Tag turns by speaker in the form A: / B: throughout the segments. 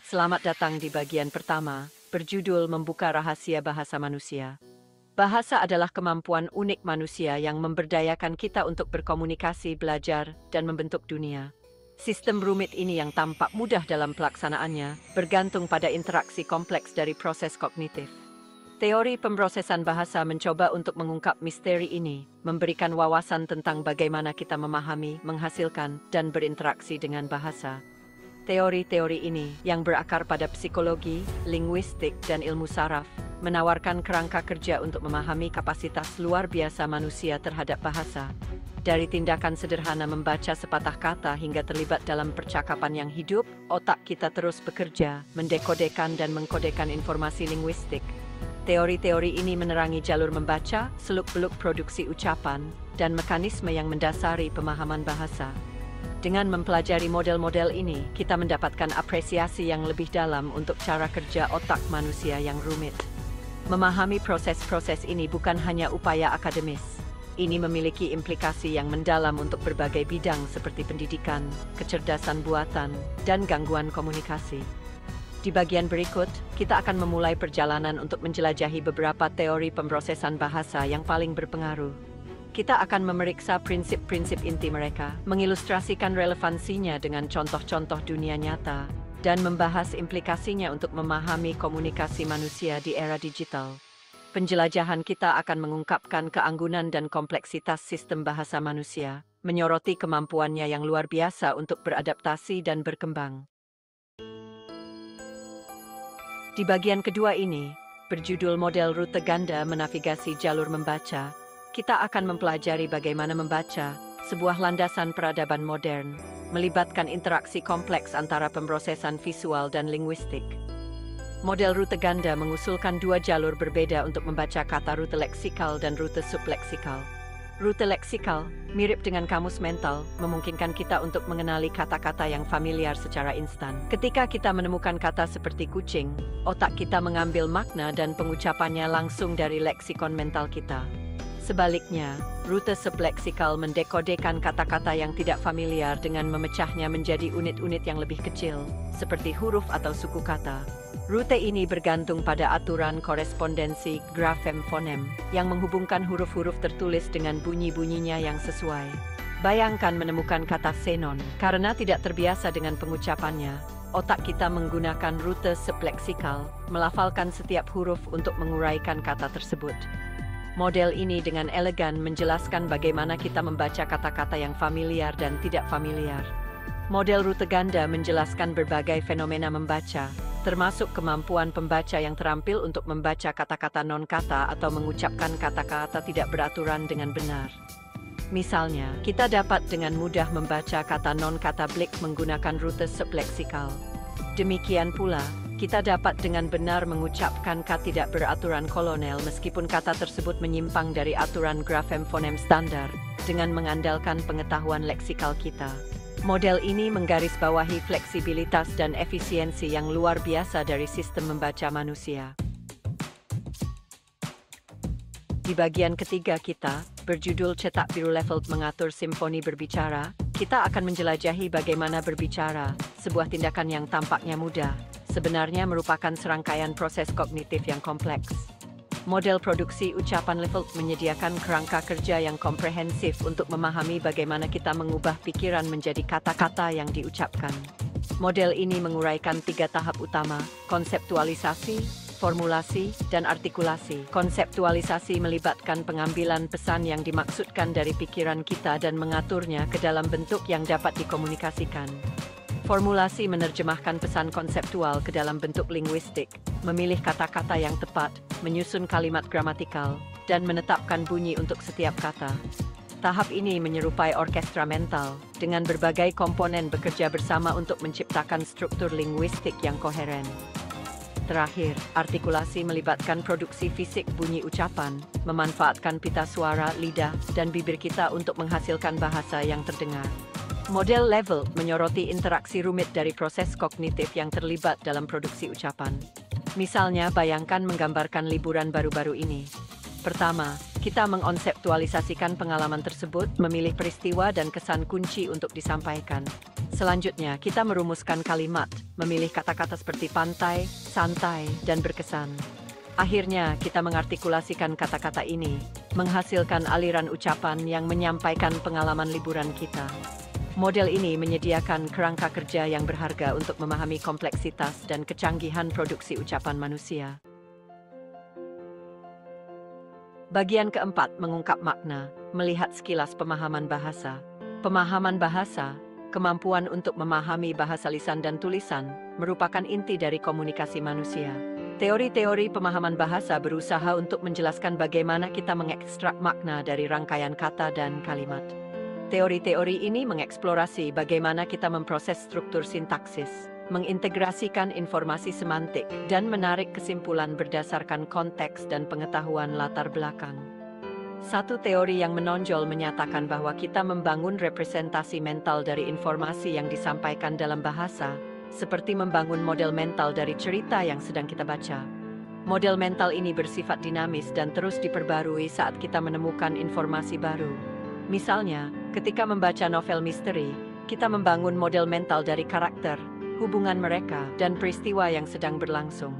A: Selamat datang di bagian pertama, berjudul Membuka Rahasia Bahasa Manusia. Bahasa adalah kemampuan unik manusia yang memberdayakan kita untuk berkomunikasi, belajar, dan membentuk dunia. Sistem rumit ini yang tampak mudah dalam pelaksanaannya, bergantung pada interaksi kompleks dari proses kognitif. Teori pemrosesan bahasa mencoba untuk mengungkap misteri ini, memberikan wawasan tentang bagaimana kita memahami, menghasilkan, dan berinteraksi dengan bahasa. Teori-teori ini, yang berakar pada psikologi, linguistik, dan ilmu saraf, menawarkan kerangka kerja untuk memahami kapasitas luar biasa manusia terhadap bahasa. Dari tindakan sederhana membaca sepatah kata hingga terlibat dalam percakapan yang hidup, otak kita terus bekerja, mendekodekan dan mengkodekan informasi linguistik. Teori-teori ini menerangi jalur membaca, seluk-beluk produksi ucapan, dan mekanisme yang mendasari pemahaman bahasa. Dengan mempelajari model-model ini, kita mendapatkan apresiasi yang lebih dalam untuk cara kerja otak manusia yang rumit. Memahami proses-proses ini bukan hanya upaya akademis. Ini memiliki implikasi yang mendalam untuk berbagai bidang seperti pendidikan, kecerdasan buatan, dan gangguan komunikasi. Di bagian berikut, kita akan memulai perjalanan untuk menjelajahi beberapa teori pemrosesan bahasa yang paling berpengaruh. Kita akan memeriksa prinsip-prinsip inti mereka, mengilustrasikan relevansinya dengan contoh-contoh dunia nyata, dan membahas implikasinya untuk memahami komunikasi manusia di era digital. Penjelajahan kita akan mengungkapkan keanggunan dan kompleksitas sistem bahasa manusia, menyoroti kemampuannya yang luar biasa untuk beradaptasi dan berkembang. Di bagian kedua ini, berjudul Model Rute Ganda Menavigasi Jalur Membaca, kita akan mempelajari bagaimana membaca, sebuah landasan peradaban modern, melibatkan interaksi kompleks antara pemrosesan visual dan linguistik. Model rute ganda mengusulkan dua jalur berbeda untuk membaca kata, rute leksikal dan rute subleksikal. Rute leksikal, mirip dengan kamus mental, memungkinkan kita untuk mengenali kata-kata yang familiar secara instan. Ketika kita menemukan kata seperti kucing, otak kita mengambil makna dan pengucapannya langsung dari leksikon mental kita. Sebaliknya, rute subleksikal mendekodekan kata-kata yang tidak familiar dengan memecahnya menjadi unit-unit yang lebih kecil, seperti huruf atau suku kata. Rute ini bergantung pada aturan korespondensi grafem-fonem, yang menghubungkan huruf-huruf tertulis dengan bunyi-bunyinya yang sesuai. Bayangkan menemukan kata xenon, karena tidak terbiasa dengan pengucapannya. Otak kita menggunakan rute subleksikal, melafalkan setiap huruf untuk menguraikan kata tersebut. Model ini dengan elegan menjelaskan bagaimana kita membaca kata-kata yang familiar dan tidak familiar. Model rute ganda menjelaskan berbagai fenomena membaca, termasuk kemampuan pembaca yang terampil untuk membaca kata-kata non-kata atau mengucapkan kata-kata tidak beraturan dengan benar. Misalnya, kita dapat dengan mudah membaca kata non-kata blik menggunakan rute subleksikal. Demikian pula, kita dapat dengan benar mengucapkan kata tidak beraturan kolonel meskipun kata tersebut menyimpang dari aturan grafem-fonem standar dengan mengandalkan pengetahuan leksikal kita. Model ini menggarisbawahi fleksibilitas dan efisiensi yang luar biasa dari sistem membaca manusia. Di bagian ketiga kita, berjudul Cetak Biru Level Mengatur Simfoni Berbicara, kita akan menjelajahi bagaimana berbicara, sebuah tindakan yang tampaknya mudah, sebenarnya merupakan serangkaian proses kognitif yang kompleks. Model produksi ucapan level menyediakan kerangka kerja yang komprehensif untuk memahami bagaimana kita mengubah pikiran menjadi kata-kata yang diucapkan. Model ini menguraikan 3 tahap utama: konseptualisasi, formulasi, dan artikulasi. Konseptualisasi melibatkan pengambilan pesan yang dimaksudkan dari pikiran kita dan mengaturnya ke dalam bentuk yang dapat dikomunikasikan. Formulasi menerjemahkan pesan konseptual ke dalam bentuk linguistik, memilih kata-kata yang tepat, menyusun kalimat gramatikal, dan menetapkan bunyi untuk setiap kata. Tahap ini menyerupai orkestra mental, dengan berbagai komponen bekerja bersama untuk menciptakan struktur linguistik yang koheren. Terakhir, artikulasi melibatkan produksi fisik bunyi ucapan, memanfaatkan pita suara, lidah, dan bibir kita untuk menghasilkan bahasa yang terdengar. Model level menyoroti interaksi rumit dari proses kognitif yang terlibat dalam produksi ucapan. Misalnya, bayangkan menggambarkan liburan baru-baru ini. Pertama, kita mengkonseptualisasikan pengalaman tersebut, memilih peristiwa dan kesan kunci untuk disampaikan. Selanjutnya, kita merumuskan kalimat, memilih kata-kata seperti pantai, santai, dan berkesan. Akhirnya, kita mengartikulasikan kata-kata ini, menghasilkan aliran ucapan yang menyampaikan pengalaman liburan kita. Model ini menyediakan kerangka kerja yang berharga untuk memahami kompleksitas dan kecanggihan produksi ucapan manusia. Bagian keempat, mengungkap makna, melihat sekilas pemahaman bahasa. Pemahaman bahasa, kemampuan untuk memahami bahasa lisan dan tulisan, merupakan inti dari komunikasi manusia. Teori-teori pemahaman bahasa berusaha untuk menjelaskan bagaimana kita mengekstrak makna dari rangkaian kata dan kalimat. Teori-teori ini mengeksplorasi bagaimana kita memproses struktur sintaksis, mengintegrasikan informasi semantik, dan menarik kesimpulan berdasarkan konteks dan pengetahuan latar belakang. Satu teori yang menonjol menyatakan bahwa kita membangun representasi mental dari informasi yang disampaikan dalam bahasa, seperti membangun model mental dari cerita yang sedang kita baca. Model mental ini bersifat dinamis dan terus diperbarui saat kita menemukan informasi baru. Misalnya, ketika membaca novel misteri, kita membangun model mental dari karakter, hubungan mereka, dan peristiwa yang sedang berlangsung.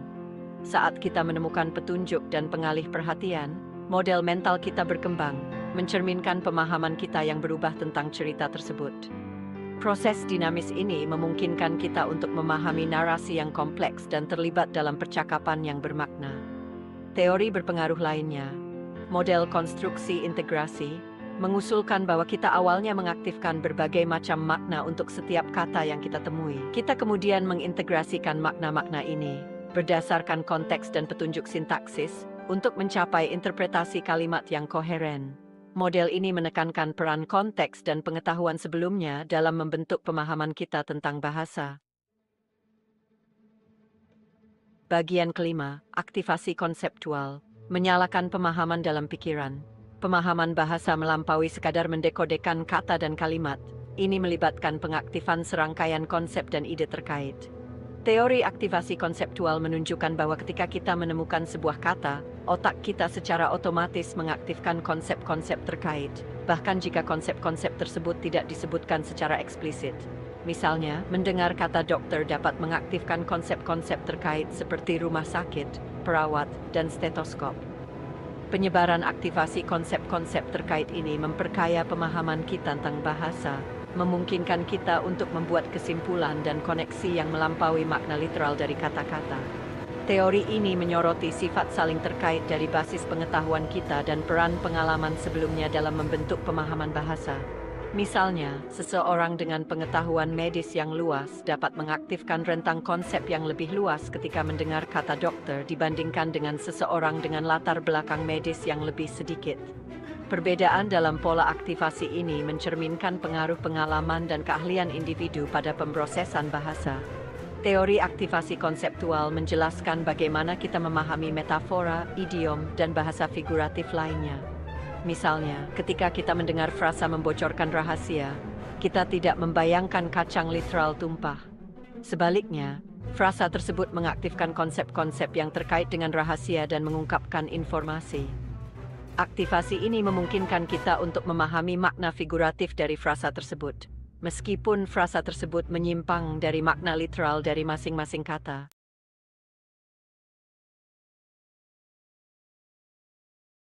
A: Saat kita menemukan petunjuk dan pengalih perhatian, model mental kita berkembang, mencerminkan pemahaman kita yang berubah tentang cerita tersebut. Proses dinamis ini memungkinkan kita untuk memahami narasi yang kompleks dan terlibat dalam percakapan yang bermakna. Teori berpengaruh lainnya, model konstruksi integrasi, mengusulkan bahwa kita awalnya mengaktifkan berbagai macam makna untuk setiap kata yang kita temui. Kita kemudian mengintegrasikan makna-makna ini berdasarkan konteks dan petunjuk sintaksis untuk mencapai interpretasi kalimat yang koheren. Model ini menekankan peran konteks dan pengetahuan sebelumnya dalam membentuk pemahaman kita tentang bahasa. Bagian kelima, aktivasi konseptual, menyalakan pemahaman dalam pikiran. Pemahaman bahasa melampaui sekadar mendekodekan kata dan kalimat. Ini melibatkan pengaktifan serangkaian konsep dan ide terkait. Teori aktivasi konseptual menunjukkan bahwa ketika kita menemukan sebuah kata, otak kita secara otomatis mengaktifkan konsep-konsep terkait, bahkan jika konsep-konsep tersebut tidak disebutkan secara eksplisit. Misalnya, mendengar kata dokter dapat mengaktifkan konsep-konsep terkait seperti rumah sakit, perawat, dan stetoskop. Penyebaran aktivasi konsep-konsep terkait ini memperkaya pemahaman kita tentang bahasa, memungkinkan kita untuk membuat kesimpulan dan koneksi yang melampaui makna literal dari kata-kata. Teori ini menyoroti sifat saling terkait dari basis pengetahuan kita dan peran pengalaman sebelumnya dalam membentuk pemahaman bahasa. Misalnya, seseorang dengan pengetahuan medis yang luas dapat mengaktifkan rentang konsep yang lebih luas ketika mendengar kata dokter dibandingkan dengan seseorang dengan latar belakang medis yang lebih sedikit. Perbedaan dalam pola aktivasi ini mencerminkan pengaruh pengalaman dan keahlian individu pada pemrosesan bahasa. Teori aktivasi konseptual menjelaskan bagaimana kita memahami metafora, idiom, dan bahasa figuratif lainnya. Misalnya, ketika kita mendengar frasa membocorkan rahasia, kita tidak membayangkan kacang literal tumpah. Sebaliknya, frasa tersebut mengaktifkan konsep-konsep yang terkait dengan rahasia dan mengungkapkan informasi. Aktivasi ini memungkinkan kita untuk memahami makna figuratif dari frasa tersebut, meskipun frasa tersebut menyimpang dari makna literal dari masing-masing kata.